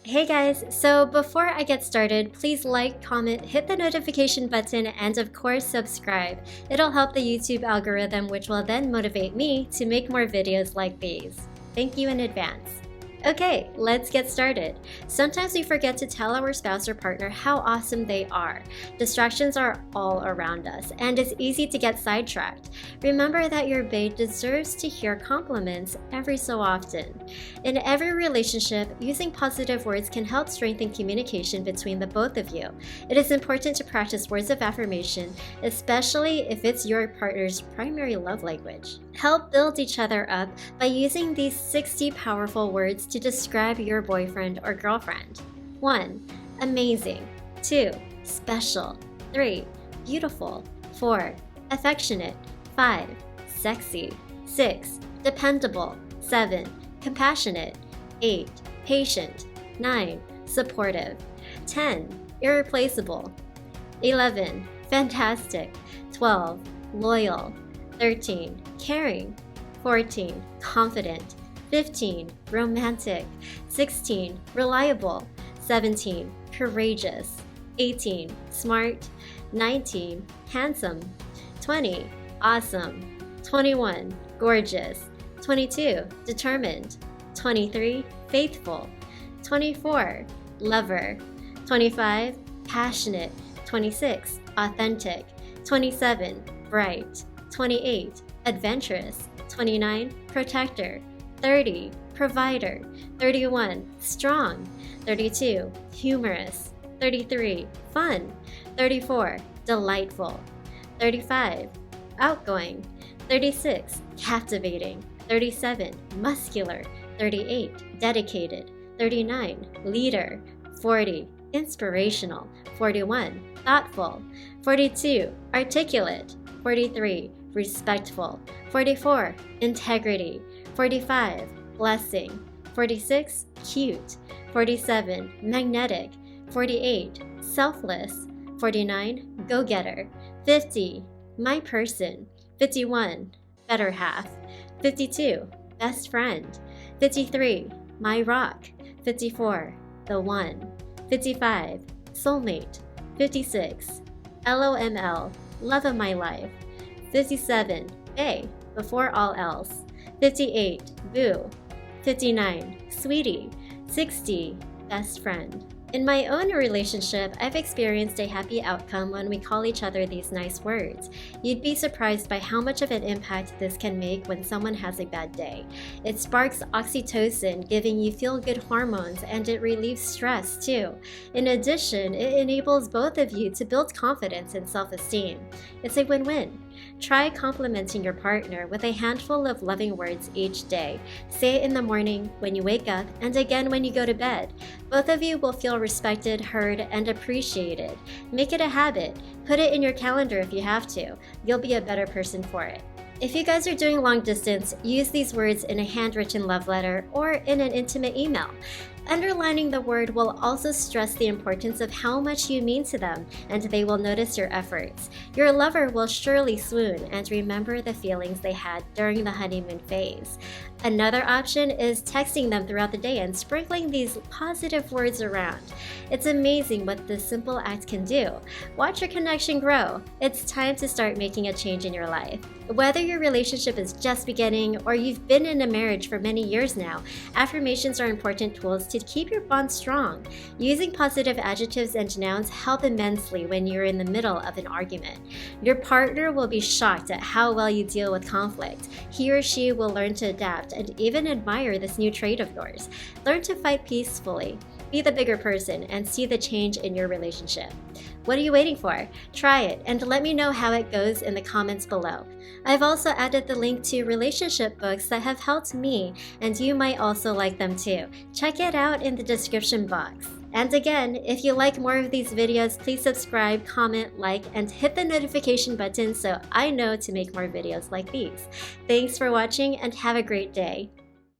Hey guys, so before I get started, please like, comment, hit the notification button, and of course subscribe. It'll help the YouTube algorithm, which will then motivate me to make more videos like these. Thank you in advance. Okay, let's get started. Sometimes we forget to tell our spouse or partner how awesome they are. Distractions are all around us, and it's easy to get sidetracked. Remember that your babe deserves to hear compliments every so often. In every relationship, using positive words can help strengthen communication between the both of you. It is important to practice words of affirmation, especially if it's your partner's primary love language. Help build each other up by using these 60 powerful words to describe your boyfriend or girlfriend. 1. Amazing. 2. Special. 3. Beautiful. 4. Affectionate. 5. Sexy. 6. Dependable. 7. Compassionate. 8. Patient. 9. Supportive. 10. Irreplaceable. 11. Fantastic. 12. Loyal. 13. Caring. 14. Confident. 15. Romantic. 16. Reliable. 17. Courageous. 18. Smart. 19. Handsome. 20. Awesome. 21. Gorgeous. 22. Determined. 23. Faithful. 24. Lover. 25. Passionate. 26. Authentic. 27. Bright. 28. Adventurous. 29. Protector. 30. Provider. 31. Strong. 32. Humorous. 33. Fun. 34. Delightful. 35. Outgoing. 36. Captivating. 37. Muscular. 38. Dedicated. 39. Leader. 40. Inspirational. 41. Thoughtful. 42. Articulate. 43. Respectful. 44. Integrity. 45. Blessing. 46. Cute. 47. Magnetic. 48. Selfless. 49. Go-getter. 50. My person. 51. Better half. 52. Best friend. 53. My rock. 54. The one. 55. Soulmate. 56. LOML. Love of my life. 57. Bae. Before all else. 58. Boo. 59. Sweetie. 60. Best friend. In my own relationship, I've experienced a happy outcome when we call each other these nice words. You'd be surprised by how much of an impact this can make when someone has a bad day. It sparks oxytocin, giving you feel-good hormones, and it relieves stress too. In addition, it enables both of you to build confidence and self-esteem. It's a win-win. Try complimenting your partner with a handful of loving words each day. Say it in the morning, when you wake up, and again when you go to bed. Both of you will feel respected, heard, and appreciated. Make it a habit. Put it in your calendar if you have to. You'll be a better person for it. If you guys are doing long distance, use these words in a handwritten love letter or in an intimate email. Underlining the word will also stress the importance of how much you mean to them, and they will notice your efforts. Your lover will surely swoon and remember the feelings they had during the honeymoon phase. Another option is texting them throughout the day and sprinkling these positive words around. It's amazing what this simple act can do. Watch your connection grow. It's time to start making a change in your life. Whether your relationship is just beginning or you've been in a marriage for many years now, affirmations are important tools to keep your bond strong. Using positive adjectives and nouns help immensely when you're in the middle of an argument. Your partner will be shocked at how well you deal with conflict. He or she will learn to adapt and even admire this new trait of yours. Learn to fight peacefully. Be the bigger person and see the change in your relationship. What are you waiting for? Try it and let me know how it goes in the comments below. I've also added the link to relationship books that have helped me, and you might also like them too. Check it out in the description box. And again, if you like more of these videos, please subscribe, comment, like, and hit the notification button so I know to make more videos like these. Thanks for watching and have a great day.